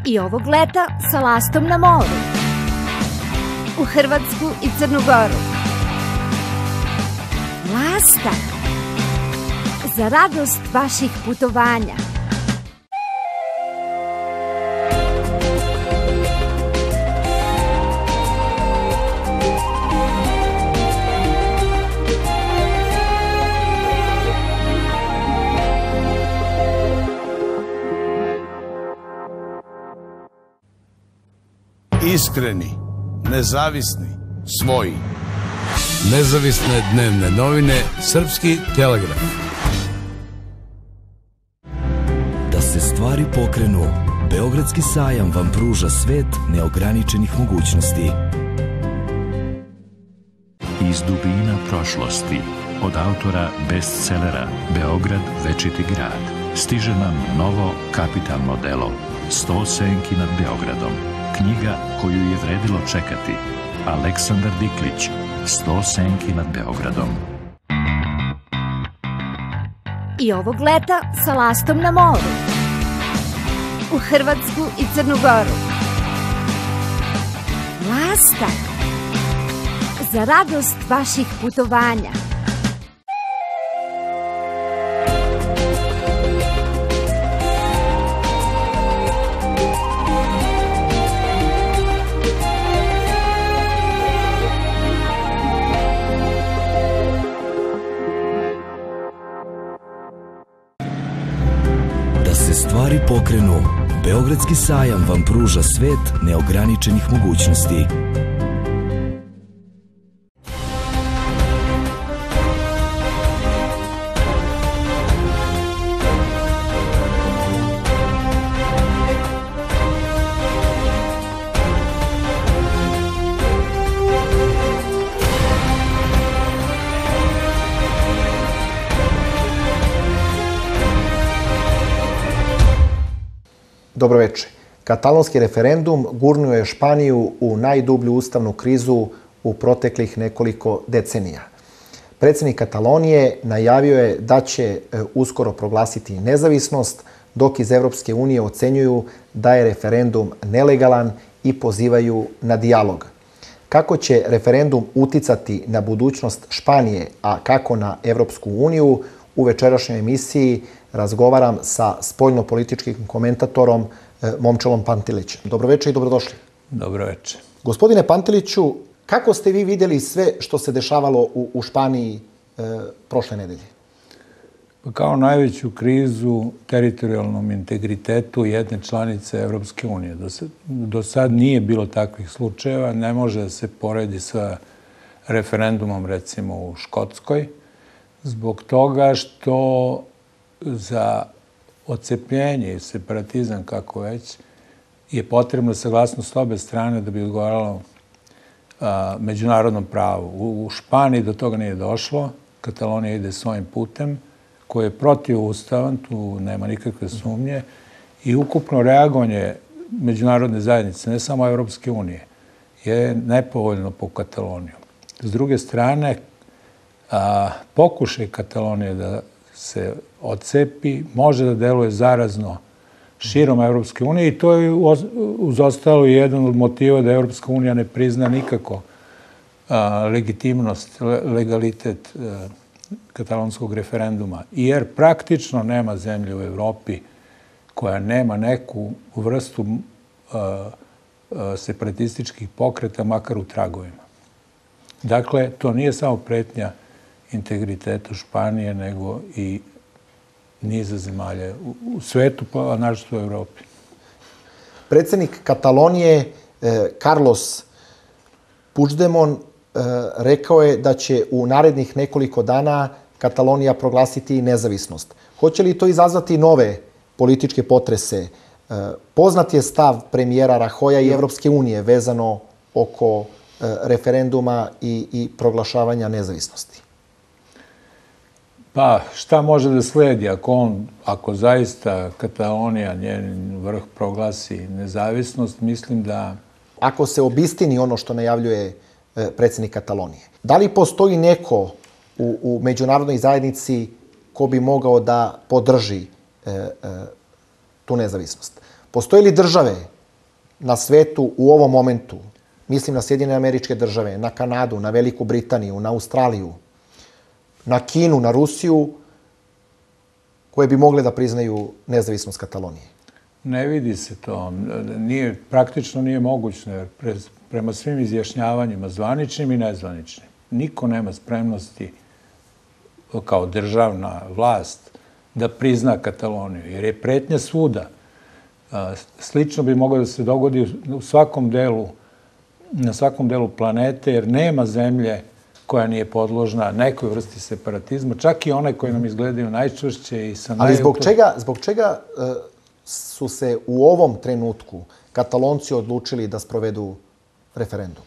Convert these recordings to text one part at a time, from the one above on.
I ovog leta sa lastom na moru. U Hrvatsku i Crnu Goru. Lasta. Za radost vaših putovanja. Iskreni, nezavisni, svoji. Nezavisne dnevne novine, Srpski telegraf. Da se stvari pokrenu, Beogradski sajam vam pruža svet neograničenih mogućnosti. Iz dubina prošlosti, od autora bestsellera Beograd večiti grad, stiže nam novo kapitalno delo 100 senki nad Beogradom. Knjiga koju je vredilo čekati. Aleksandar Diklić, 100 senki nad Beogradom. I ovog leta sa lastom na moru. U Hrvatsku i Crnu Goru. Lasta. Za radost vaših putovanja. Stvari pokrenu, Beogradski sajam vam pruža svet neograničenih mogućnosti. Dobro večer. Katalonski referendum gurnuo je Španiju u najdublju ustavnu krizu u proteklih nekoliko decenija. Predsjednik Katalonije najavio je da će uskoro proglasiti nezavisnost, dok iz Evropske unije ocenjuju da je referendum nelegalan i pozivaju na dijalog. Kako će referendum uticati na budućnost Španije, a kako na Evropsku uniju, u večerašnjoj emisiji razgovaram sa spoljnopolitičkim komentatorom Momčilom Pantilićem. Dobro večer i dobrodošli. Dobro večer. Gospodine Pantiliću, kako ste vi vidjeli sve što se dešavalo u Španiji prošle nedelje? Kao najveću krizu teritorijalnom integritetu jedne članice Evropske unije. Do sad nije bilo takvih slučajeva, ne može da se poredi sa referendumom recimo u Škotskoj, zbog toga što za odcepljenje i separatizam, kako već, je potrebna saglasnost obe strane da bi odgovaralo međunarodnom pravu. U Španiji do toga nije došlo. Katalonija ide svojim putem, koji je protivustavan, tu nema nikakve sumnje, i ukupno reagovanje međunarodne zajednice, ne samo Evropske unije, je nepovoljno po Kataloniju. S druge strane, pokušaj Katalonije da se odcepi može da deluje zarazno širom Evropske unije i to je uz ostalo jedan od motiva da Evropska unija ne prizna nikako legitimnost, legalitet katalonskog referenduma. Jer praktično nema zemlje u Evropi koja nema neku vrstu separatističkih pokreta, makar u tragovima. Dakle, to nije samo pretnja integritetu Španije, nego i niza zemalja u svetu, pa naročito u Evropi. Predsjednik Katalonije Carlos Puigdemont rekao je da će u narednih nekoliko dana Katalonija proglasiti nezavisnost. Hoće li to izazvati nove političke potrese? Poznat je stav premijera Rajoya i Evropske unije vezano oko referenduma i proglašavanja nezavisnosti. Pa, šta može da sledi ako zaista Katalonija, njen vrh, proglasi nezavisnost, mislim da... Ako se obistini ono što najavljuje predsjednik Katalonije, da li postoji neko u međunarodnoj zajednici ko bi mogao da podrži tu nezavisnost? Postoje li države na svetu u ovom momentu, mislim na Sjedinjene Američke Države, na Kanadu, na Veliku Britaniju, na Australiju, na Kinu, na Rusiju, koje bi mogle da priznaju nezavisnost Katalonije? Ne vidi se to. Praktično nije moguće. Prema svim izjašnjavanjima, zvaničnim i nezvaničnim, niko nema spremnosti kao državna vlast da prizna Kataloniju, jer je pretnja svuda. Slično bi moglo da se dogodi u svakom delu, na svakom delu planete, jer nema zemlje koja nije podložna nekoj vrsti separatizma, čak i one koje nam izgledaju najčvršće i sa Ali zbog čega su se u ovom trenutku Katalonci odlučili da sprovedu referendum?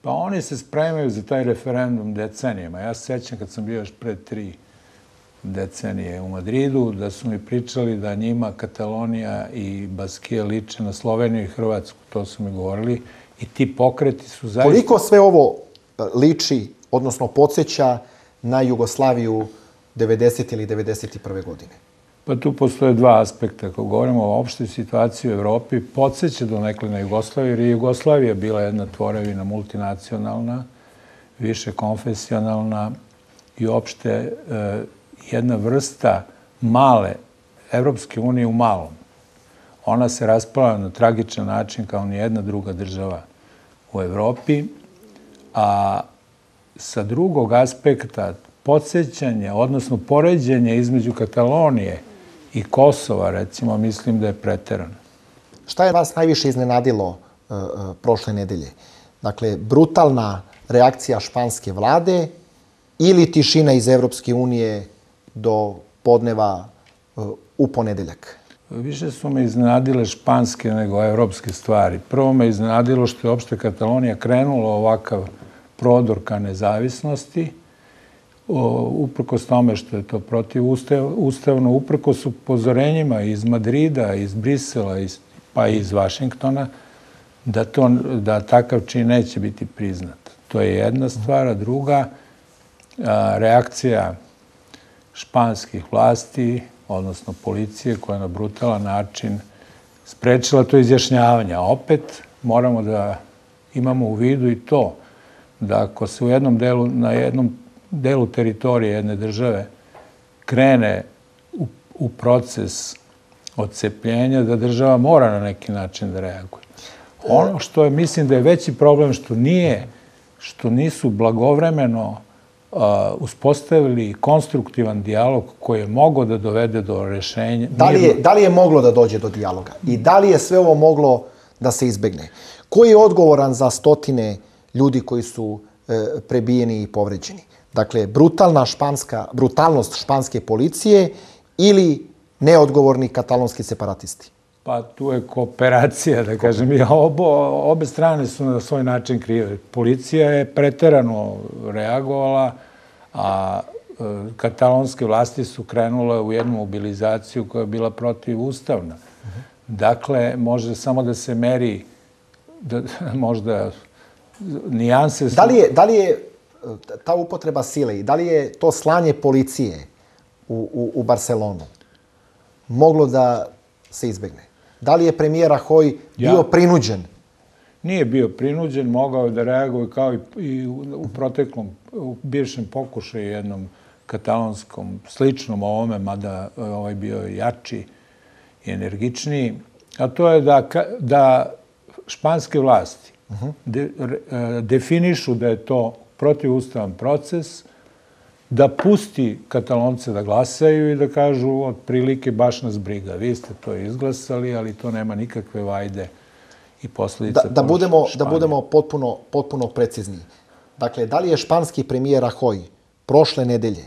Pa oni se spremaju za taj referendum decenijama. Ja se sjećam kad sam bio još pre 3 decenije u Madridu, da su mi pričali da njima Katalonija i Baskija liče na Sloveniju i Hrvatsku. To su mi govorili. I ti pokreti su zaista... Koliko sve ovo liči, odnosno podsjeća na Jugoslaviju 90. ili 91. godine? Pa tu postoje dva aspekta. Ako govorimo o opštoj situaciji u Evropi, podsjeća donekle na Jugoslaviju, jer je Jugoslavija bila jedna tvorevina multinacionalna, više konfesionalna i opšte jedna vrsta male Evropske unije u malom. Ona se raspala na tragičan način kao nijedna druga država u Evropi, a sa drugog aspekta podsjećanje, odnosno poređenje između Katalonije i Kosova, recimo, mislim da je preterano. Šta je vas najviše iznenadilo prošle nedelje? Dakle, brutalna reakcija španske vlade ili tišina iz Evropske unije do podneva u ponedeljak? Više su me iznenadile španske nego evropske stvari. Prvo me iznenadilo što je opšte Katalonija krenula ovakav prodor ka nezavisnosti, uprkos tome što je to protivustavno, uprkos upozorenjima iz Madrida, iz Brisela, pa i iz Vašingtona, da takav čin neće biti priznat. To je jedna stvar. A druga, reakcija španskih vlasti, odnosno policije, koja je na brutalan način sprečila to izjašnjavanje. A opet moramo da imamo u vidu i to da ako se na jednom delu teritorije jedne države krene u proces odcepljenja, da država mora na neki način da reaguje. Ono što je, mislim da je veći problem, što nisu blagovremeno uspostavili konstruktivan dijalog koji je mogao da dovede do rešenja. Da li je moglo da dođe do dijaloga? I da li je sve ovo moglo da se izbegne? Ko je odgovoran za stotine ljudi koji su prebijeni i povređeni? Dakle, brutalnost španske policije ili neodgovorni katalonski separatisti? Pa tu je kooperacija, da kažem. Obe strane su na svoj način krive. Policija je preterano reagovala, a katalonske vlasti su krenule u jednu mobilizaciju koja je bila protivustavna. Dakle, može samo da se meri možda nijanse... Da li je ta upotreba sile i da li je to slanje policije u Barcelonu moglo da se izbegne? Da li je premijer Rajoy bio prinuđen? Nije bio prinuđen, mogao je da reaguje kao i u bivšem pokušaju jednom katalonskom, sličnom ovome, mada ovaj bio jači i energičniji. A to je da španske vlasti definišu da je to protivustavan proces, da pusti Katalonce da glasaju i da kažu otprilike baš nas briga. Vi ste to izglasali, ali to nema nikakve vajde i posljedice. Da budemo potpuno precizni. Dakle, da li je španski premijer Rajoy prošle nedelje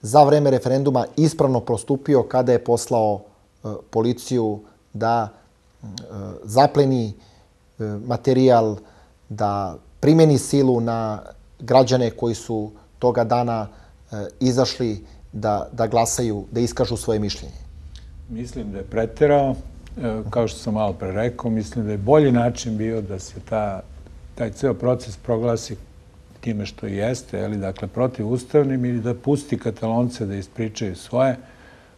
za vreme referenduma ispravno prostupio kada je poslao policiju da zapleni materijal, da primeni silu na građane koji su toga dana izašli da glasaju, da iskažu svoje mišljenje? Mislim da je preterao. Kao što sam malo pre rekao, mislim da je bolji način bio da se taj ceo proces proglasi time što i jeste, dakle, protivustavnim ili da pusti Katalonce da ispričaju svoje.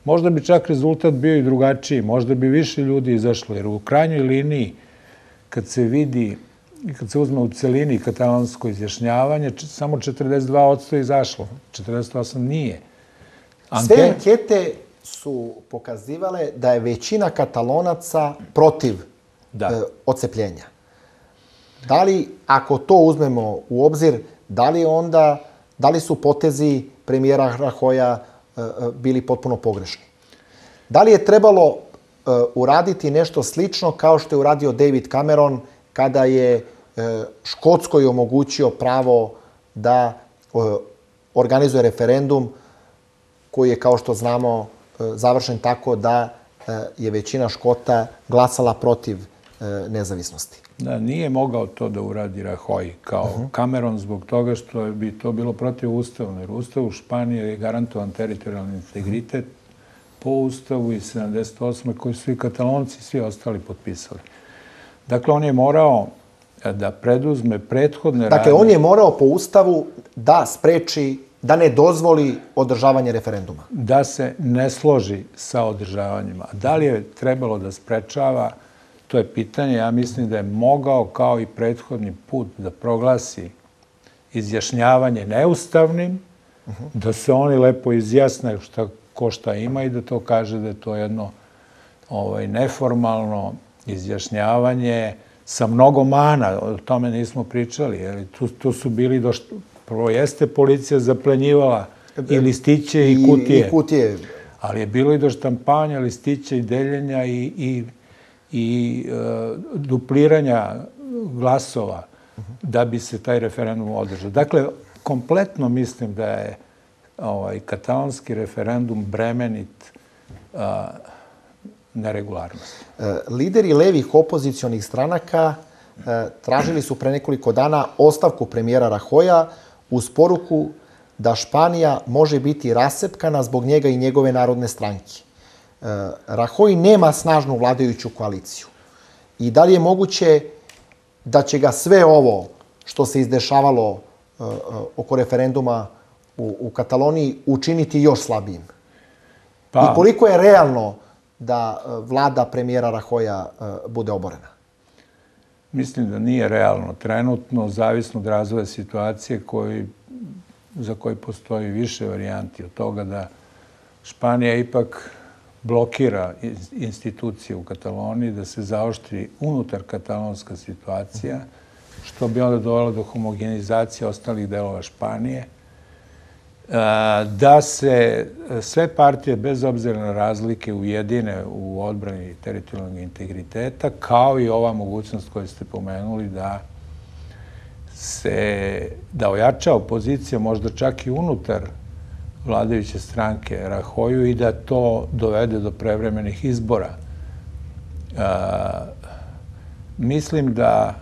Možda bi čak rezultat bio i drugačiji, možda bi više ljudi izašlo, jer u krajnjoj liniji kad se vidi, kad se uzme u celini katalonsko izjašnjavanje, samo 42% je izašlo, 48% nije. Sve ankete su pokazivale da je većina Katalonaca protiv odcepljenja. Da li, ako to uzmemo u obzir, da li su potezi premijera Rajoya bili potpuno pogrešni? Da li je trebalo uraditi nešto slično kao što je uradio David Cameron kada je Škotskoj omogućio pravo da organizuje referendum koji je, kao što znamo, završen tako da je većina Škota glasala protiv nezavisnosti? Da, nije mogao to da uradi Rajoy kao Cameron zbog toga što bi to bilo protivustavno, jer u Ustavu Španije je garantovan teritorijalni integritet po Ustavu iz 78. koji su i Katalonci i svi ostali potpisali. Dakle, on je morao da preduzme prethodne radnje. Dakle, on je morao po Ustavu da spreči, da ne dozvoli održavanje referenduma. Da se ne složi sa održavanjima. Da li je trebalo da sprečava, to je pitanje. Ja mislim da je mogao, kao i prethodni put, da proglasi izjašnjavanje neustavnim, da se oni lepo izjasne ko šta ima i da to kaže da je to jedno neformalno izjašnjavanje sa mnogo mana. O tome nismo pričali. Tu su bili prvo jeste policija zaplenjivala i listiće i kutije. Ali je bilo i do štampanja listića i deljenja i dupliranja glasova da bi se taj referendum održao. Dakle, kompletno mislim da je katalonski referendum bremenit neregularnosti. Lideri levih opozicionih stranaka tražili su pre nekoliko dana ostavku premijera Rajoya uz poruku da Španija može biti rasepkana zbog njega i njegove narodne stranke. Rajoy nema snažnu vladajuću koaliciju. I da li je moguće da će ga sve ovo što se izdešavalo oko referenduma u Kataloniji učiniti još slabijim? I koliko je realno da vlada premijera Rajoya bude oborena? Mislim da nije realno trenutno, zavisno od razvoja situacije za koji postoji više varijanti od toga da Španija ipak blokira institucije u Kataloniji, da se zaoštri unutar katalonska situacija, što bi onda dovelo do homogenizacije ostalih delova Španije, da se sve partije, bez obzira na razlike, ujedine u odbrani teritorijalnog integriteta, kao i ova mogućnost koju ste pomenuli da ojača opozicija, možda čak i unutar vladajuće stranke Rajoyu i da to dovede do prevremenih izbora. Mislim da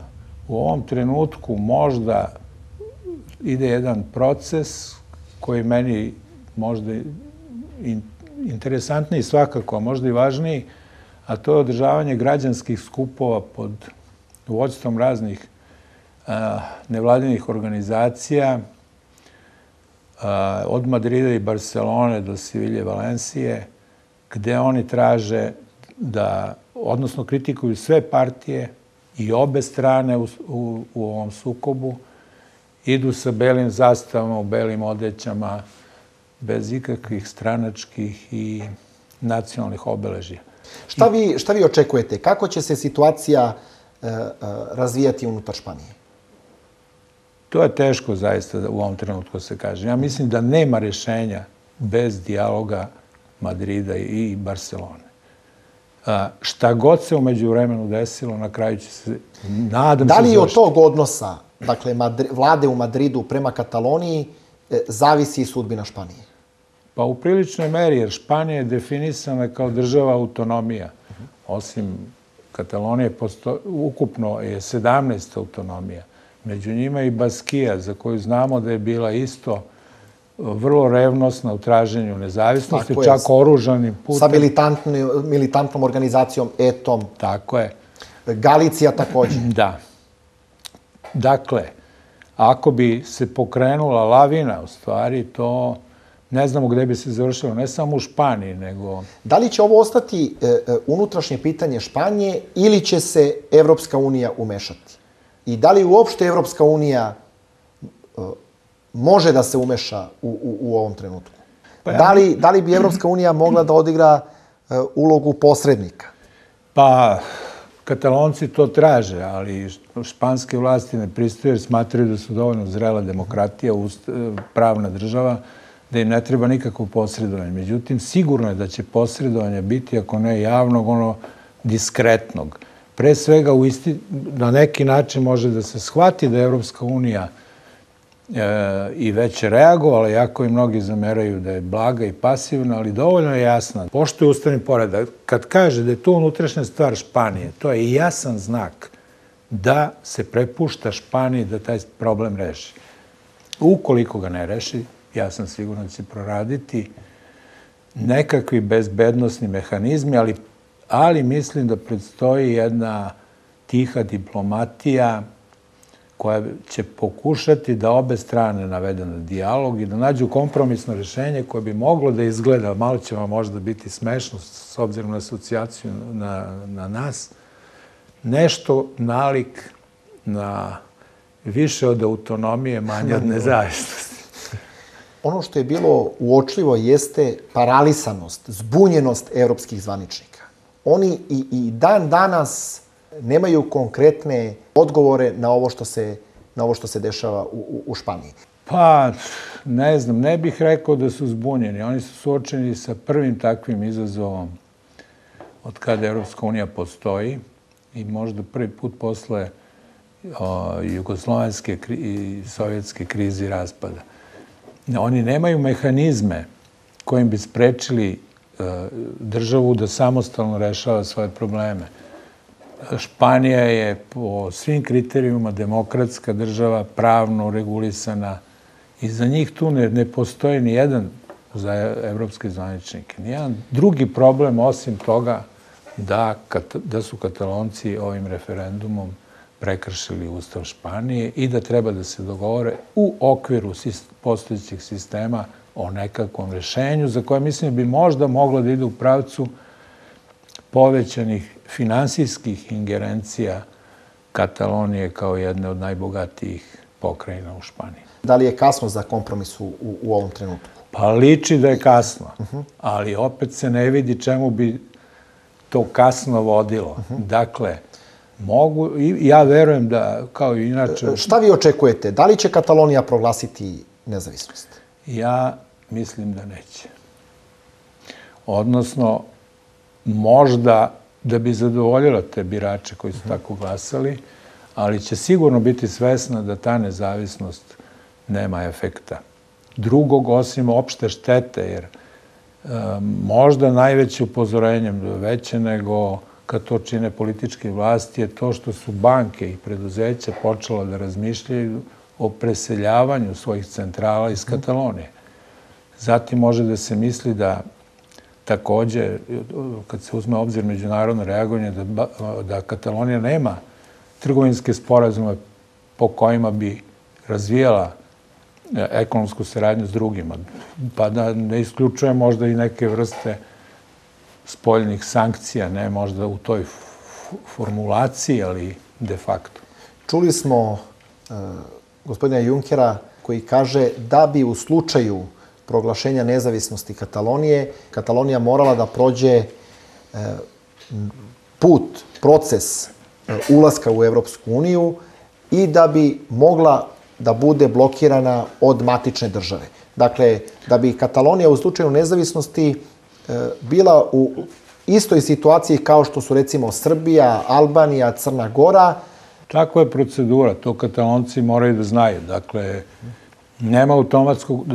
u ovom trenutku možda ide jedan proces koji meni možda interesantniji svakako, a možda i važniji, a to je održavanje građanskih skupova pod vođstvom raznih nevladinih organizacija, od Madrida i Barcelone do Sevilje, Valencije, gde oni traže odnosno kritikuju sve partije i obe strane u ovom sukobu, idu sa belim zastavama, u belim odećama, bez ikakvih stranačkih i nacionalnih obeležja. Šta vi očekujete? Kako će se situacija razvijati unutar Španije? To je teško zaista u ovom trenutku se kaže. Ja mislim da nema rešenja bez dijaloga Madrida i Barcelone. Šta god se umeđu vremenu desilo, na kraju će se, nadam se... Da li od tog odnosa, dakle, vlade u Madridu prema Kataloniji, zavisi i sudbina Španije? Pa u priličnoj meri, jer Španija je definisana kao država autonomija. Osim Katalonije, ukupno je 17 autonomija. Među njima i Baskija, za koju znamo da je bila isto vrlo revnosna u traženju nezavisnosti, čak oružanim putem. Sa militantnom organizacijom ETO-om. Tako je. Galicija također. Da. Dakle, ako bi se pokrenula lavina, u stvari, to ne znamo gde bi se završilo, ne samo u Španiji, nego... Da li će ovo ostati unutrašnje pitanje Španije ili će se Evropska unija umešati? I da li uopšte Evropska unija može da se umeša u ovom trenutku? Da li bi Evropska unija mogla da odigra ulogu posrednika? Pa, Katalonci to traže, ali španske vlasti ne pristaju jer smatraju da su dovoljno zrela demokratija, pravna država, da im ne treba nikakvo posredovanje. Međutim, sigurno je da će posredovanje biti, ako ne javnog, ono diskretnog. Pre svega, na neki način može da se shvati da je Evropska unija i već reagovala, jako i mnogi zameraju da je blaga i pasivna, ali dovoljno je jasna. Pošto je ustavni poredak, kad kaže da je to unutrašnja stvar Španije, to je jasan znak da se prepušta Španiji da taj problem reši. Ukoliko ga ne reši, ja sam siguran da će proraditi nekakvi bezbednosni mehanizmi, ali mislim da predstoji jedna tiha diplomatija koja će pokušati da obe strane navede na dijalog i da nađu kompromisno rešenje koje bi moglo da izgleda, malo će vam možda biti smešno s obzirom na asocijaciju na nas, nešto nalik na više od autonomije, manje od nezavisnosti. Ono što je bilo uočljivo jeste paralisanost, zbunjenost evropskih zvaničnika. Oni i dan danas nemaju konkretne odgovore na ovo što se dešava u Španiji. Pa, ne znam, ne bih rekao da su zbunjeni. Oni su suočeni sa prvim takvim izazovom od kada Evropska unija postoji i možda prvi put posle jugoslovenske i sovjetske krize i raspada. Oni nemaju mehanizme kojim bi sprečili državu da samostalno rešava svoje probleme. Španija je po svim kriterijumima demokratska država, pravno regulisana i za njih tu ne postoji ni jedan za evropske zvaničnike. Nijedan drugi problem osim toga da su Katalonci ovim referendumom prekršili Ustav Španije i da treba da se dogovore u okviru postojećih sistema o nekakvom rešenju za koje mislim bi možda moglo da ide u pravcu povećanih finansijskih ingerencija Katalonije kao jedne od najbogatijih pokrajina u Španiji. Da li je kasno za kompromis u ovom trenutku? Pa liči da je kasno, ali opet se ne vidi čemu bi to kasno vodilo. Dakle, ja verujem da, kao i inače... Šta vi očekujete? Da li će Katalonija proglasiti nezavisnost? Ja mislim da neće. Odnosno, možda da bi zadovoljila te birače koji su tako glasali, ali će sigurno biti svesna da ta nezavisnost nema efekta. Drugog, osim opšte štete, jer možda najveće upozorenje, veće nego kad to čine političke vlasti, je to što su banke i preduzeća počela da razmišljaju o preseljavanju svojih centrala iz Katalonije. Zatim može da se misli da takođe, kad se uzme obzir međunarodno reagovanje, da Katalonija nema trgovinske sporazume po kojima bi razvijala ekonomsku saradnju s drugima. Pa da ne isključuje možda i neke vrste spoljnih sankcija, ne možda u toj formulaciji, ali de facto. Čuli smo gospodina Junkera koji kaže da bi u slučaju proglašenja nezavisnosti Katalonije, Katalonija morala da prođe proces ulaska u Evropsku uniju i da bi mogla da bude blokirana od matične države. Dakle, da bi Katalonija u slučaju nezavisnosti bila u istoj situaciji kao što su recimo Srbija, Albanija, Crna Gora. Tako je procedura, to Katalonci moraju da znaju. Dakle, nema automatskog,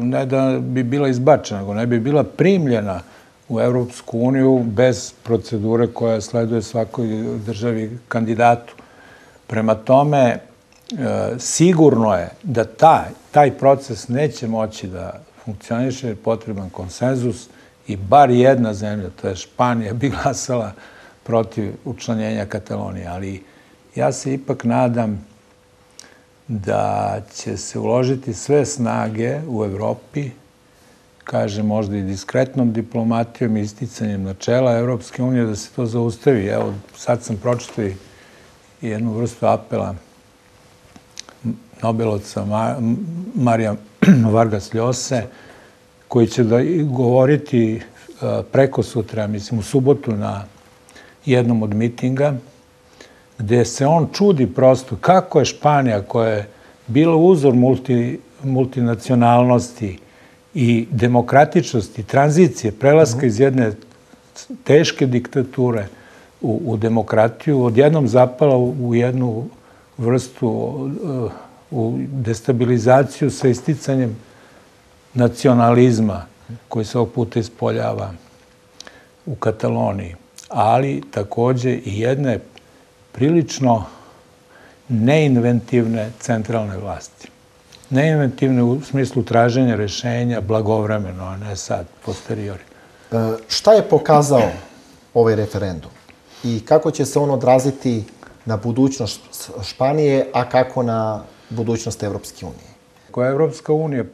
ne da bi bila izbačena, nego ne bi bila primljena u Evropsku uniju bez procedure koja sleduje svakoj državi kandidatu. Prema tome, sigurno je da taj proces neće moći da funkcioniše, jer je potreban konsenzus i bar jedna zemlja, to je Španija, bi glasala protiv učlanjenja Katalonije. Ali ja se ipak nadam da će se uložiti sve snage u Evropi kaže možda i diskretnom diplomatijom i isticanjem načela Evropske unije da se to zaustavi. Evo, sad sam pročitao i jednu vrstu apela Nobelovca Marija Vargas Llose, koji će da govoriti preko sutra, mislim u subotu na jednom od mitinga, gde se on čudi prosto kako je Španija, koja je bila uzor multinacionalnosti i demokratičnosti, tranzicije, prelaska iz jedne teške diktature u demokratiju, odjednom zapala u jednu vrstu, u destabilizaciju sa isticanjem nacionalizma koji se ovog puta ispoljava u Kataloniji, ali takođe i jedne prilično neinventivne centralne vlasti. Neinventivne u smislu traženja rešenja blagovremeno, a ne sad, posteriori. Šta je pokazao ovaj referendum i kako će se on odraziti na budućnost Španije, a kako na budućnost Evropske unije? Koja je Evropska unija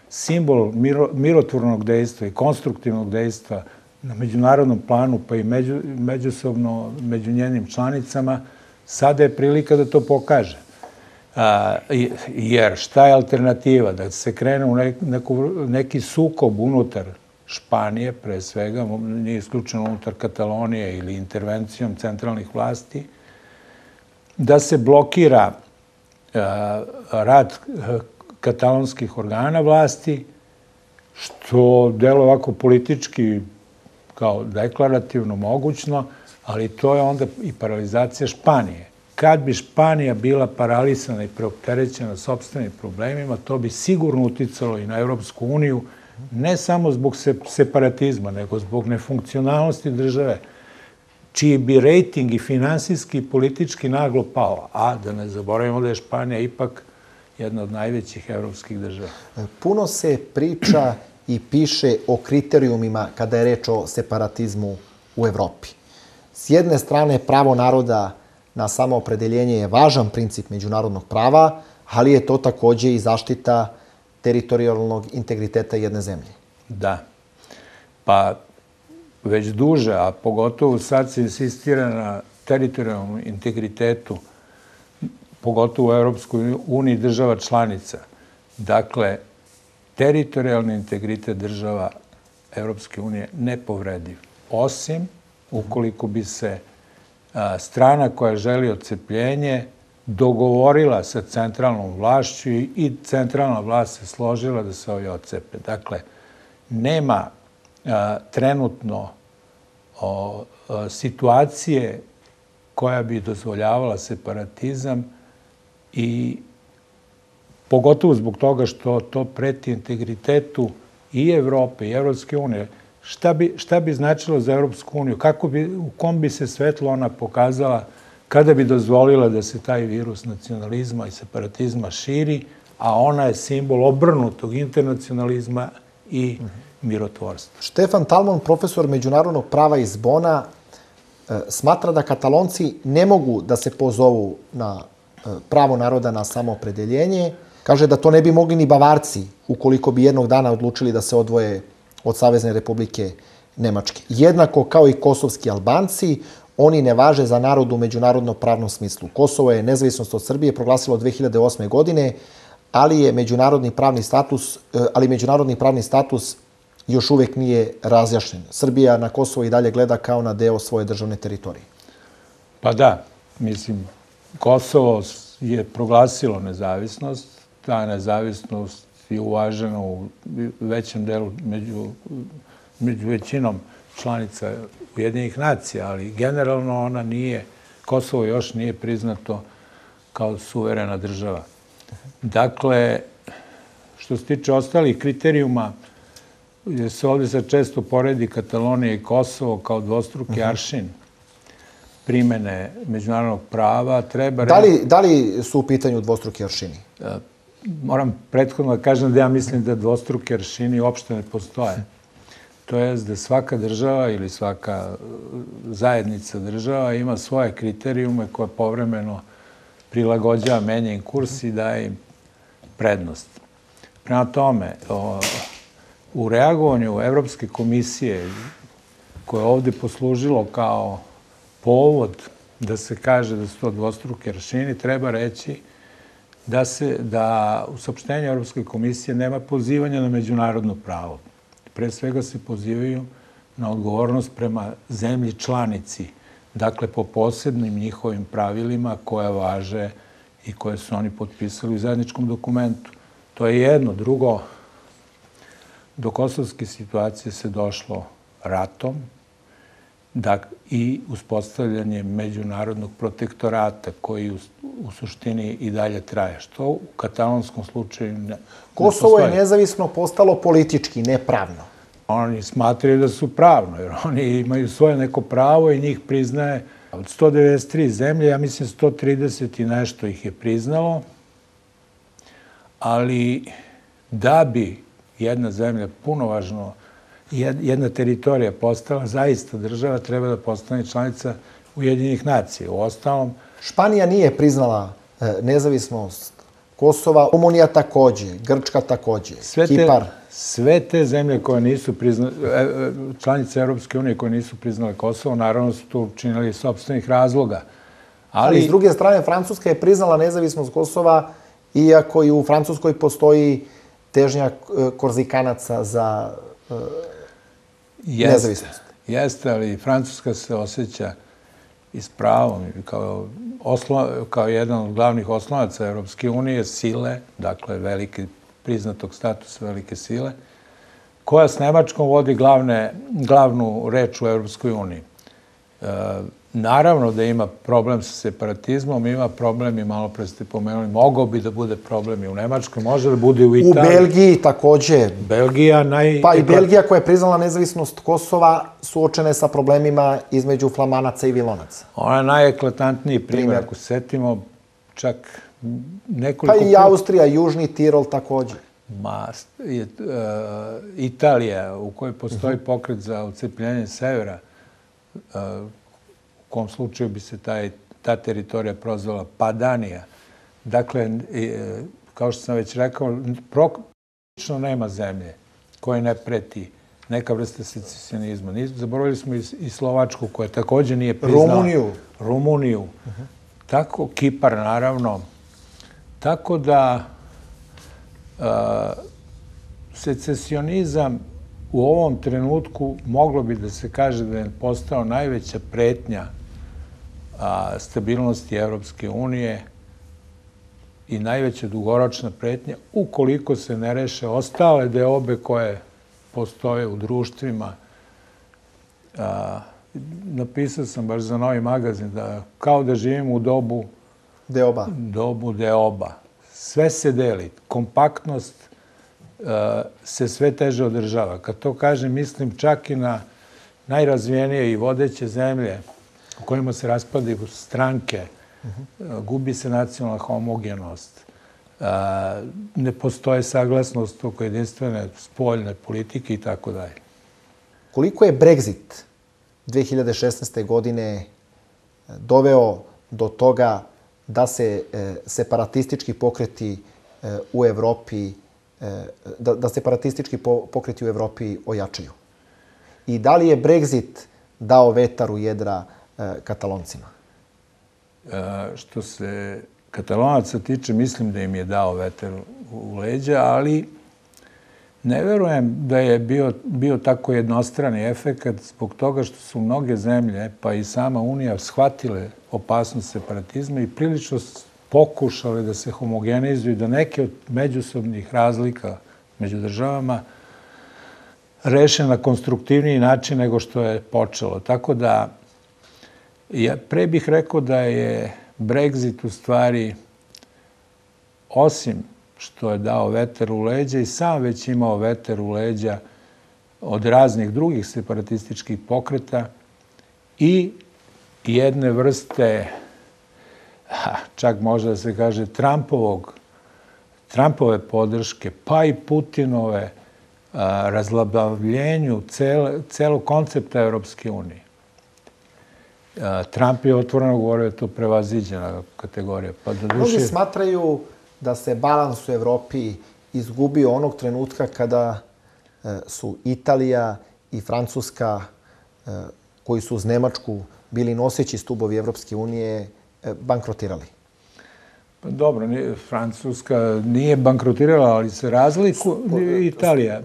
simbol mirotvornog dejstva i konstruktivnog dejstva na međunarodnom planu, pa i međusobno među njenim članicama, sada je prilika da to pokaže. Jer šta je alternativa? Da se krene u neki sukob unutar Španije, pre svega, nije isključeno unutar Katalonije ili intervencijom centralnih vlasti, da se blokira rad katalonskih organa vlasti, što deluje ovako politički kao deklarativno mogućno, ali to je onda i paralizacija Španije. Kad bi Španija bila paralisana i preopterećena sopstvenim problemima, to bi sigurno uticalo i na Evropsku uniju, ne samo zbog separatizma, nego zbog nefunkcionalnosti države, čiji bi rejting i finansijski i politički naglo pao. A da ne zaboravimo da je Španija ipak jedna od najvećih evropskih država. Puno se priča i piše o kriterijumima kada je reč o separatizmu u Evropi. S jedne strane, pravo naroda na samoopredeljenje je važan princip međunarodnog prava, ali je to takođe i zaštita teritorijalnog integriteta jedne zemlje. Da. Pa već duže, a pogotovo sad se insistira na teritorijalnom integritetu, pogotovo u Evropskoj uniji država članica. Dakle, teritorijalni integritet država Evropske unije nepovrediv. Osim ukoliko bi se strana koja želi odcepljenje dogovorila sa centralnom vlašću i centralna vlast se složila da se ovi odcepe. Dakle, nema trenutno situacije koja bi dozvoljavala separatizam i pogotovo zbog toga što to preti integritetu i Evrope i Evropske unije. Šta bi značilo za Evropsku uniju? U kom bi se svetlo ona pokazala kada bi dozvolila da se taj virus nacionalizma i separatizma širi, a ona je simbol obrnutog internacionalizma i mirotvorstva. Štefan Talmon, profesor međunarodnog prava iz Bona, smatra da Katalonci ne mogu da se pozovu na pravo naroda na samoopredeljenje. Kaže da to ne bi mogli ni Bavarci ukoliko bi jednog dana odlučili da se odvoje od Savezne Republike Nemačke. Jednako kao i kosovski Albanci, oni ne važe za narod u međunarodnom pravnom smislu. Kosovo je nezavisnost od Srbije proglasilo 2008. godine, ali međunarodni pravni status još uvek nije razjašnjen. Srbija na Kosovo i dalje gleda kao na deo svoje državne teritorije. Pa da, mislim, Kosovo je proglasilo nezavisnost. Ta nezavisnost je uvažena u većem delu među većinom članica Ujedinjenih nacija, ali generalno ona nije, Kosovo još nije priznato kao suverena država. Dakle, što se tiče ostalih kriterijuma, jer se ovdje sad često poredi Katalonija i Kosovo kao dvostruki aršin primene međunarodnog prava, treba... Da li su u pitanju dvostruki aršini? Moram prethodno da kažem da ja mislim da dvostruki aršini uopšte ne postoje. To je da svaka država ili svaka zajednica država ima svoje kriterijume koje povremeno prilagođava, menja im kurs i daje im prednost. Prema tome, u reagovanju Evropske komisije, koje je ovde poslužilo kao povod da se kaže da su to dvostruki aršini, treba reći da u saopštenju Evropske komisije nema pozivanja na međunarodno pravo. Pre svega se pozivaju na odgovornost prema zemlji članici, dakle po posebnim njihovim pravilima koja važe i koje su oni potpisali u zajedničkom dokumentu. To je jedno. Drugo, do kosovske situacije se došlo ratom i uspostavljanjem međunarodnog protektorata koji u suštini i dalje traje. Što u katalonskom slučaju ne Kosovo je nezavisno postalo politički, ne pravno. Oni smatraju da su pravno, jer oni imaju svoje neko pravo i njih priznaje. Od 193 zemlje, ja mislim 130 i nešto ih je priznalo, ali da bi jedna zemlja punovažno, jedna teritorija postala zaista država, treba da postane članica Ujedinjenih nacija. Uostalom, Španija nije priznala nezavisnost Kosova, Rumunija takođe, Grčka takođe, Kipar. Sve te zemlje koje nisu članice Europske unije koje nisu priznale Kosovo, naravno su to učinili iz sopstvenih razloga. Ali s druge strane, Francuska je priznala nezavisnost Kosova, iako i u Francuskoj postoji težnja Korzikanaca za nezavisnost. Jeste, ali Francuska se osjeća i s pravom kao jedan od glavnih oslonaca Europske unije, sile, dakle priznatog statusa velike sile, koja s Nemačkom vodi glavnu reč u Europskoj uniji. Naravno da ima problem sa separatizmom, ima problem i malo pre ste pomenuli, mogao bi da bude problem i u Nemačkoj, može da bude u Italiji. U Belgiji takođe. Pa i Belgija koja je priznala nezavisnost Kosova suočena sa problemima između Flamanaca i Vilonaca. Ona je najeklatantniji primjer, ako se setimo, čak nekoliko... Pa i Austrija, Južni Tirol takođe. Italija, u kojoj postoji pokret za odcepljenje severa, u kom slučaju bi se ta teritorija prozvala Padanija. Dakle, kao što sam već rekao, praktično nema zemlje koje ne preti neka vrsta secesionizma. Zaboravili smo i Slovačku, koja takođe nije priznala. Rumuniju. Tako, Kipar, naravno. Tako da secesionizam u ovom trenutku moglo bi da se kaže da je postao najveća pretnja stabilnosti Evropske unije i najveća dugoročna pretnja ukoliko se ne reše ostale deobe koje postoje u društvima. Napisao sam baš za Novi magazin da kao da živimo u dobu deoba. Sve se deli. Kompaktnost se sve teže održava. Kad to kažem, mislim čak i na najrazvijenije i vodeće zemlje u kojima se raspadaju stranke, gubi se nacionalna homogenost, ne postoje saglasnost oko jedinstvene spoljne politike i tako dalje. Koliko je Brexit 2016. godine doveo do toga da se separatistički pokreti u Evropi ojačaju? I da li je Brexit dao vetar u jedra Kataloncima? Što se Katalonaca tiče, mislim da im je dao vetar u leđa, ali ne verujem da je bio tako jednostrani efekat zbog toga što su mnoge zemlje, pa i sama Unija, shvatile opasnost separatizma i prilično pokušale da se homogenizuju, da neke od međusobnih razlika među državama reše na konstruktivniji način nego što je počelo. Tako da, pre bih rekao da je Brexit u stvari, osim što je dao vetar u leđa i sam već imao vetar u leđa od raznih drugih separatističkih pokreta i jedne vrste, čak može da se kaže, Trumpove podrške, pa i Putinove razlabavljenju celog koncepta Evropske unije. Trump je otvoreno govorio da je to prevaziđena kategorija. Mnogi smatraju da se balans u Evropi izgubio onog trenutka kada su Italija i Francuska, koji su uz Nemačku bili noseći stubovi Evropske unije, bankrotirali. Dobro, Francuska nije bankrotirala, ali se Italija.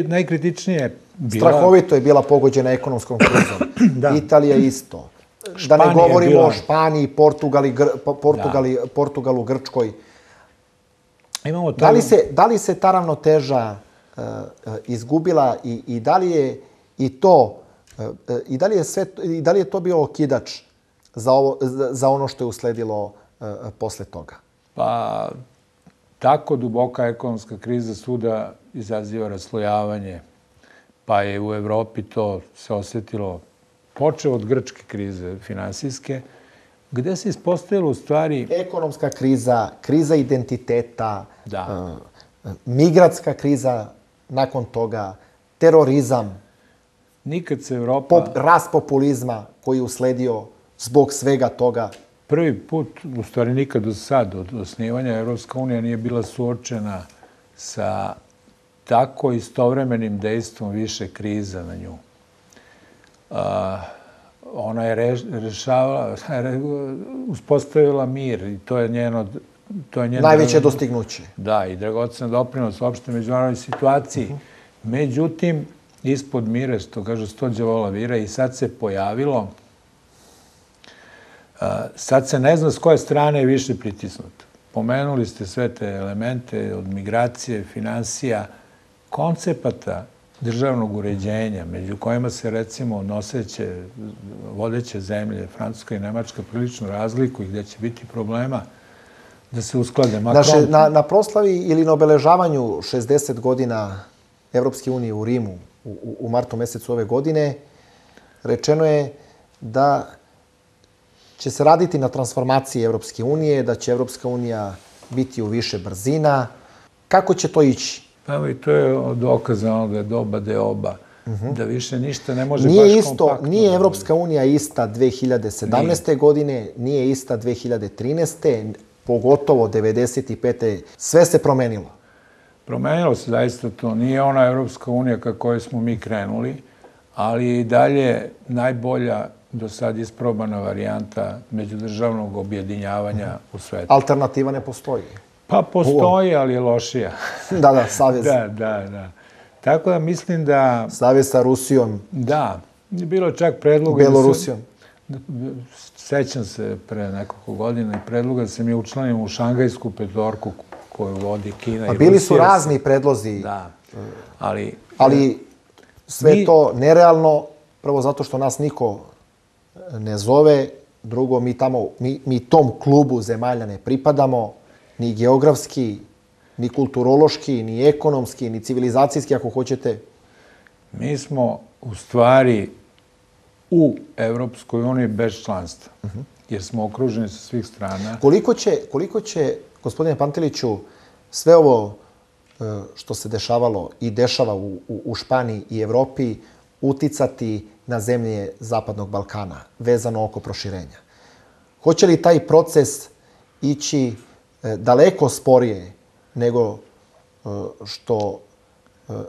Najkritičnije je bila... Strahovito je bila pogođena ekonomskom krizom. Italija isto. Da ne govorimo o Španiji, Portugalu, Grčkoj. Da li se ta ravnoteža izgubila i da li je i da li je to bio okidač za ono što je usledilo posle toga? Pa, tako duboka ekonomska kriza svuda izaziva raslojavanje. Pa je u Evropi to se osjetilo, počeo od grčke krize finansijske, gde se ispostavilo u stvari... Ekonomska kriza, kriza identiteta, migratska kriza nakon toga, terorizam, nikad se Evropa... rast populizma koji je usledio zbog svega toga. Prvi put, u stvari nikad do sad, od osnivanja Evropska unija nije bila suočena sa tako istovremenim dejstvom više kriza na nju. Ona je uspostavila mir i to je njeno... Najveće dostignuće. Da, i dragocen doprinos uopšte međunarodnoj situaciji. Međutim, ispod mire, što kažu, 100 đavola vira i sad se pojavilo, sad se ne zna s koje strane je više pritisnuto. Pomenuli ste sve te elemente od migracije, finansija, koncepata državnog uređenja, među kojima se, recimo, vodeće zemlje, Francuska i Nemačka, prilično razlikuju, gde će biti problema da se usklade. Na proslavi ili na obeležavanju 60 godina Evropske unije u Rimu u martu mesecu ove godine rečeno je da će se raditi na transformaciji Evropske unije, da će Evropska unija biti u više brzina. Kako će to ići? Evo i to je dokazano da je doba deoba, da više ništa ne može baš kompaktno. Nije Evropska unija ista 2017. godine, nije ista 2013. Pogotovo 1995. Sve se promenilo. Promenilo se zaista to. Nije ona Evropska unija ka kojoj smo mi krenuli, ali je i dalje najbolja do sad isprobana varijanta međudržavnog objedinjavanja u svetu. Alternativa ne postoji. Pa postoji, ali je lošija. Da, savez. Da. Tako da mislim da... Savez sa Rusijom. Da. Bilo je čak predloga... Belorusijom. Sećam se pre nekoliko godina i predloga da se mi učlanimo u Šangajsku petorku koju vodi Kina i Rusija. Bili su razni predlozi. Da, ali... Ali sve to nerealno, prvo zato što nas niko ne zove, drugo, mi tom klubu zemalja ne pripadamo, ni geografski, ni kulturološki, ni ekonomski, ni civilizacijski, ako hoćete. Mi smo u stvari u Evropskoj uniji bez članstva, jer smo okruženi sa svih strana. Koliko će, gospodine Panteliću, sve ovo što se dešavalo i dešava u Španiji i Evropi uticati na zemlje Zapadnog Balkana, vezano oko proširenja? Hoće li taj proces ići daleko sporije nego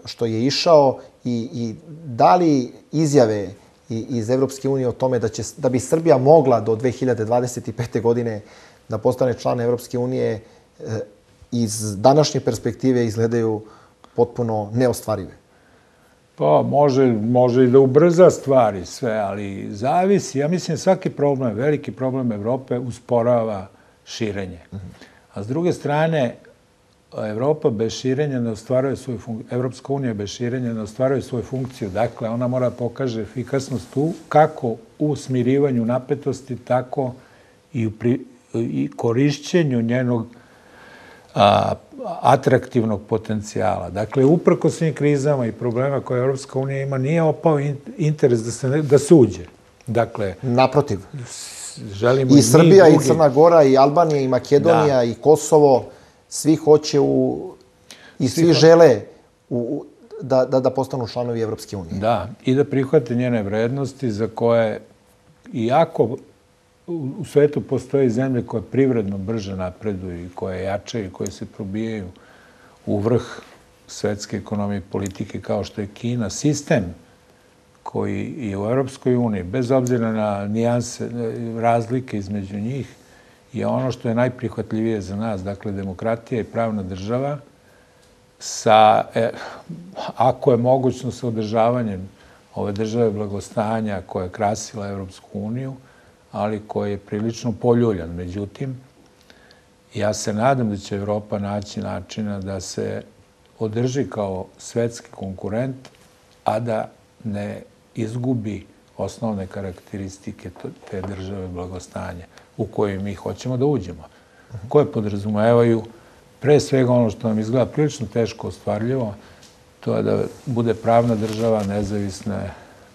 što je išao i da li izjave iz Evropske unije o tome da bi Srbija mogla do 2025. godine da postane član Evropske unije iz današnje perspektive izgledaju potpuno neostvarive? Pa može i da ubrza stvari sve, ali zavisi. Ja mislim svaki problem, veliki problem Evrope usporava širenje. A s druge strane, Evropa bez širenja ne ostvaruje svoju funkciju. Evropska unija bez širenja ne ostvaruje svoju funkciju. Dakle, ona mora pokaže efikasnost tu, kako u smirivanju napetosti, tako i korišćenju njenog atraktivnog potencijala. Dakle, uprko svim krizama i problema koje Evropska unija ima, nije opao interes da se uđe. Dakle, naprotiv. Želimo i Srbija, i Crna Gora, i Albanija, i Makedonija, i Kosovo, svi hoće i svi žele da postanu članovi Evropske unije. Da, i da prihvate njene vrednosti za koje, iako u svetu postoje zemlje koje privredno brže napreduju i koje jačaju i koje se probijaju u vrh svetske ekonomije i politike kao što je Kina, sistem koji je u Europskoj uniji, bez obzira na nijanse, razlike između njih, je ono što je najprihvatljivije za nas, dakle demokratija i pravna država, ako je mogućno sa održavanjem ove države blagostanja koja je krasila Evropsku uniju, ali koji je prilično poljuljan. Međutim, ja se nadam da će Evropa naći načina da se održi kao svetski konkurent, a da ne izgubi osnovne karakteristike te države blagostanja u kojoj mi hoćemo da uđemo. Koje podrazumevaju pre svega ono što nam izgleda prilično teško ostvarljivo, to je da bude pravna država,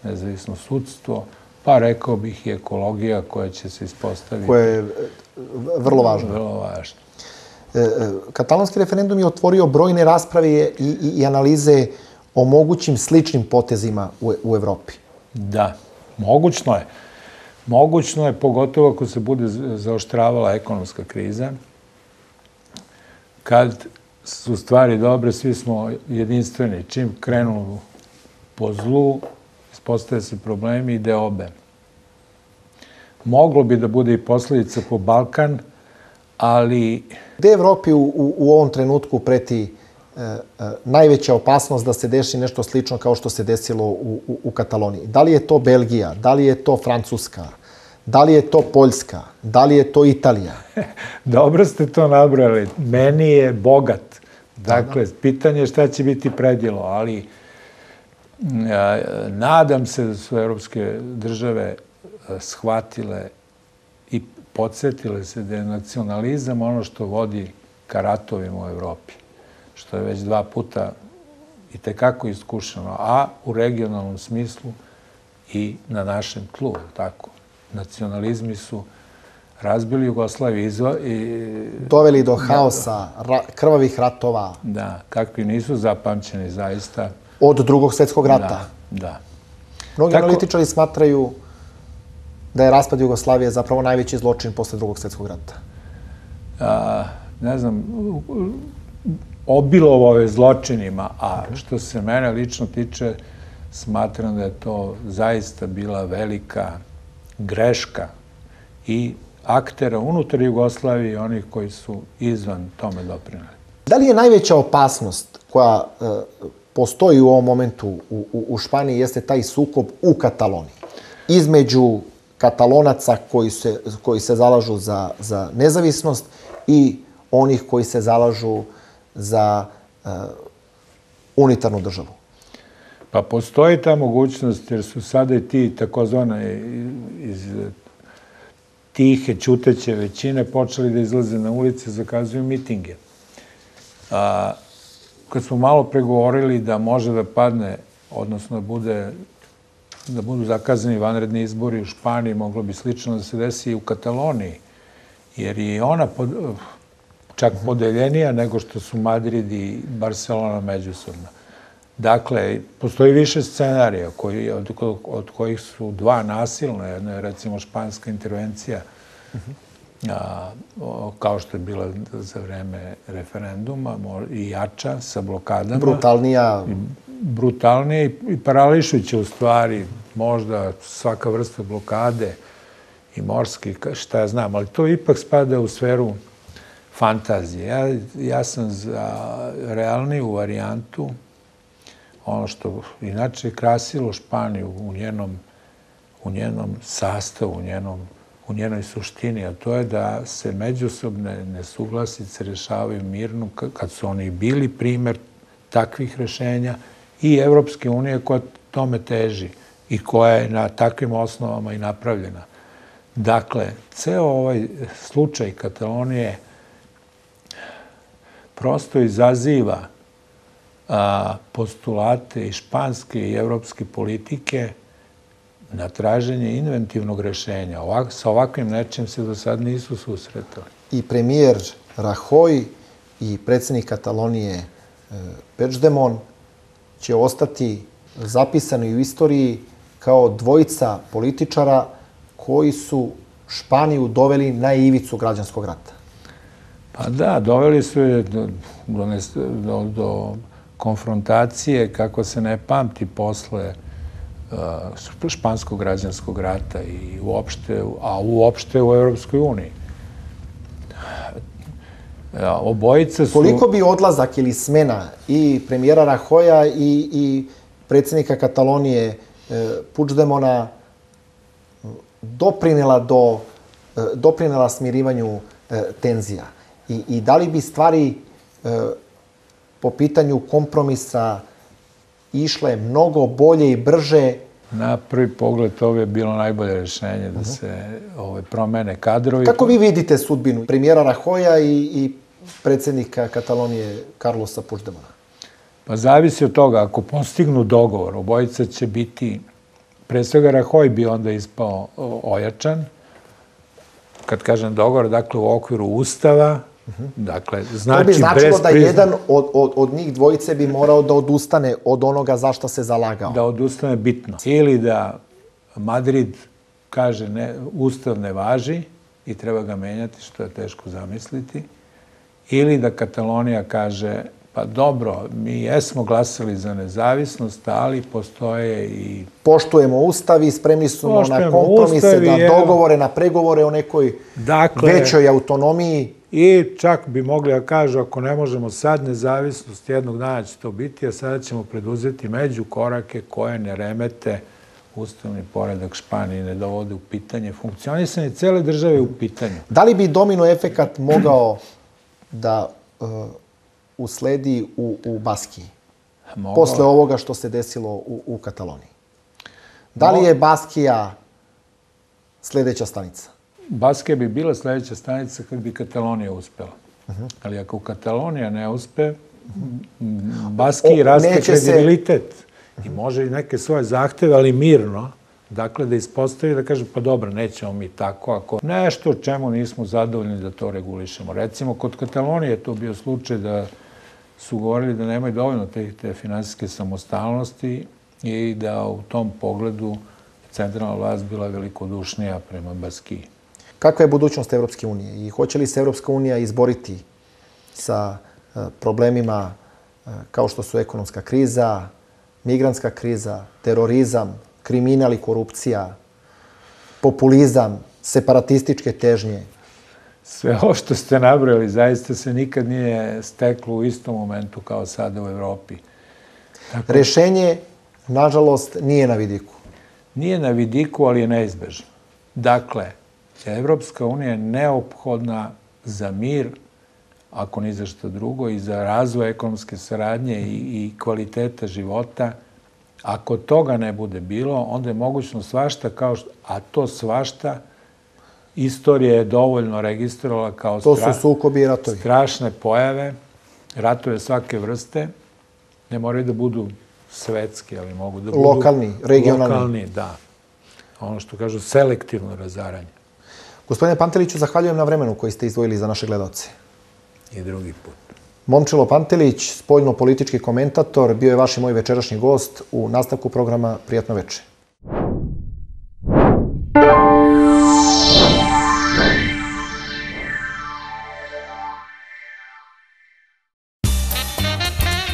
nezavisno sudstvo, pa rekao bih i ekologija koja će se ispostaviti. Koja je vrlo važna. Vrlo važna. Katalonski referendum je otvorio brojne rasprave i analize o mogućim sličnim potezima u Evropi. Da, mogućno je. Mogućno je, pogotovo ako se bude zaoštravala ekonomska kriza. Kad su stvari dobre, svi smo jedinstveni. Čim krenu po zlu, ispostaje se problemi i deobe. Moglo bi da bude i posljedica po Balkan, ali... Gde Evropi u ovom trenutku preti najveća opasnost da se desi nešto slično kao što se desilo u Kataloniji? Da li je to Belgija? Da li je to Francuska? Da li je to Poljska? Da li je to Italija? Dobro ste to nabrali. Meni je bogat. Dakle, pitanje je šta će biti predjelo, ali nadam se da su evropske države shvatile i podsjetile se da je nacionalizam ono što vodi ka ratovima u Evropi, što je već 2 puta i tekako iskušeno, a u regionalnom smislu i na našem tlu, tako. Nacionalizmi su razbili Jugoslaviju i... Doveli do haosa, krvavih ratova. Da, kakvi nisu zapamćeni zaista. Od Drugog svjetskog rata. Da. Mnogi analitičari smatraju da je raspad Jugoslavije zapravo najveći zločin posle Drugog svjetskog rata. Ne znam, obilovo je zločinima, a što se mene lično tiče, smatram da je to zaista bila velika greška i aktera unutar Jugoslavije i onih koji su izvan tome doprineli. Da li je najveća opasnost koja postoji u ovom momentu u Španiji jeste taj sukob u Kataloniji između Katalonaca koji se zalažu za nezavisnost i onih koji se zalažu za unitarnu državu? Pa postoji ta mogućnost jer su sada i ti takozvane iz tihe, ćuteće većine počeli da izlaze na ulice, zakazuju mitinge. Kad smo malo pregovorili da može da padne, odnosno da budu zakazani vanredni izbori u Španiji, moglo bi slično da se desi i u Kataloniji, jer je ona čak podeljenija nego što su Madrid i Barcelona međusobno. Dakle, postoji više scenarija od kojih su 2 nasilne. Jedna je, recimo, španska intervencija, kao što je bila za vreme referenduma, i jača, sa blokadama. Brutalnija i parališuća u stvari, možda svaka vrsta blokade i morski, šta ja znam, ali to ipak spada u sferu fantazije. Ja sam za realniju varijantu, ono što inače je krasilo Španiju u njenom sastavu, u njenoj suštini, a to je da se međusobne nesuglasice rešavaju mirno, kad su oni bili primer takvih rešenja, i Evropske unije koja tome teži i koja je na takvim osnovama i napravljena. Dakle, ceo ovaj slučaj Katalonije prosto izaziva postulate i španske i evropske politike na traženje inventivnog rešenja. Sa ovakvim nečim se do sad nisu susretali. I premijer Rajoy i predsjednik Katalonije Puigdemont će ostati zapisani u istoriji kao dvojica političara koji su Španiju doveli na ivicu građanskog rata. Pa da, doveli su je do konfrontacije kako se ne pamti posle španskog građanskog rata i uopšte u Evropskoj uniji. Obojica su... Koliko bi odlazak ili smena i premijera Rajoya i predsjednika Katalonije Puigdemona doprinela smirivanju tenzija? I da li bi stvari po pitanju kompromisa išle mnogo bolje i brže? Na prvi pogled ovo je bilo najbolje rješenje da se promene kadrovi. Kako vi vidite sudbinu premijera Rajoya i predsjednika Katalonije Carlosa Puigdemona? Pa zavisi od toga. Ako postignu dogovor, obojica će biti, pre svega Rajoy bi onda ispao ojačan. Kad kažem dogovor, dakle u okviru Ustava, dakle, znači... To bi značilo da jedan od njih dvojice bi morao da odustane od onoga za što se zalagao. Da odustane bitno. Ili da Madrid kaže Ustav ne važi i treba ga menjati, što je teško zamisliti. Ili da Katalonija kaže, pa dobro, mi jesmo glasali za nezavisnost, ali postoje i... Poštujemo Ustav i spremni smo na kompromise, na dogovore, na pregovore o nekoj većoj autonomiji. I čak bi mogli da kažu, ako ne možemo sad nezavisnost, jednog dana će to biti, a sada ćemo preduzeti međukorake koje ne remete ustavni poredak Španije, ne dovode u pitanje funkcionisanje cele države u pitanju. Da li bi domino efekat mogao da usledi u Baskiji posle ovoga što se desilo u Kataloniji? Da li je Baskija sljedeća stanica? Baskija bi bila sljedeća stanica kad bi Katalonija uspela. Ali ako Katalonija ne uspe, Baskiji raste kredibilitet i može i neke svoje zahteve, ali mirno, dakle da ispostavi da kaže pa dobro, nećemo mi tako, ako nešto čemu nismo zadovoljni da to regulišemo. Recimo, kod Katalonije je to bio slučaj da su govorili da nemaju dovoljno te finansijske samostalnosti i da u tom pogledu centralna vlast bila velikodušnija prema Baskiji. Kakva je budućnost Evropske unije i hoće li se Evropska unija izboriti sa problemima kao što su ekonomska kriza, migrantska kriza, terorizam, kriminal i korupcija, populizam, separatističke težnje? Sve ovo što ste nabrojali zaista se nikad nije steklo u istom momentu kao sada u Evropi. Rešenje, nažalost, nije na vidiku. Nije na vidiku, ali je neizbežno. Dakle, Evropska unija je neophodna za mir, ako ni za što drugo, i za razvoj ekonomske saradnje i kvaliteta života. Ako toga ne bude bilo, onda je mogućno svašta, a to svašta istorija je dovoljno registrovala kao to su sukobi i ratovi. Strašne pojave, ratove svake vrste, ne moraju da budu svetski, ali mogu da budu lokalni, regionalni. Lokalni, da. Ono što kažu, selektivno razaranje. Gospodine Panteliću, zahvaljujem na vremenu koji ste izdvojili za naše gledalce. I drugi put. Momčilo Pantelić, spoljno-politički komentator, bio je vaš i moj večerašnji gost u nastavku programa Prijatno večer.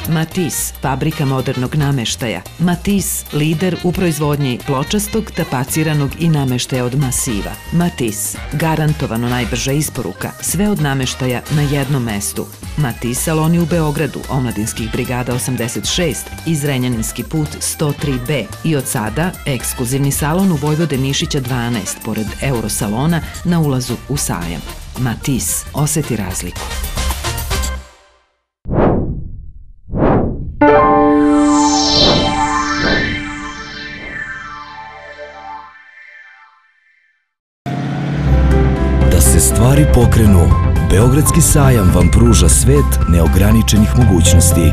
Matis, fabrika modernog nameštaja. Matis, lider u proizvodnji pločastog, tapaciranog i nameštaja od masiva. Matis, garantovano najbrža isporuka, sve od nameštaja na jednom mestu. Matis saloni u Beogradu, Omladinskih brigada 86 i Zrenjaninski put 103B. I od sada ekskluzivni salon u Vojvode Mišića 12, pored Eurosalona na ulazu u sajam. Matis, oseti razliku. Stvari pokrenu. Beogradski sajam vam pruža svet neograničenih mogućnosti.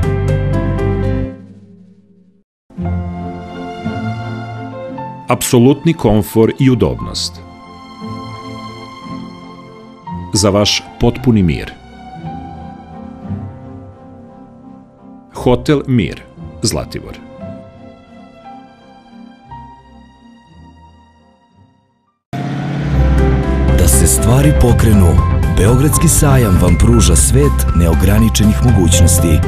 Apsolutni komfor i udobnost. Za vaš potpuni mir. Hotel Mir, Zlatibor. Stvari pokrenu. Beogradski sajam vam pruža svet neograničenih mogućnosti.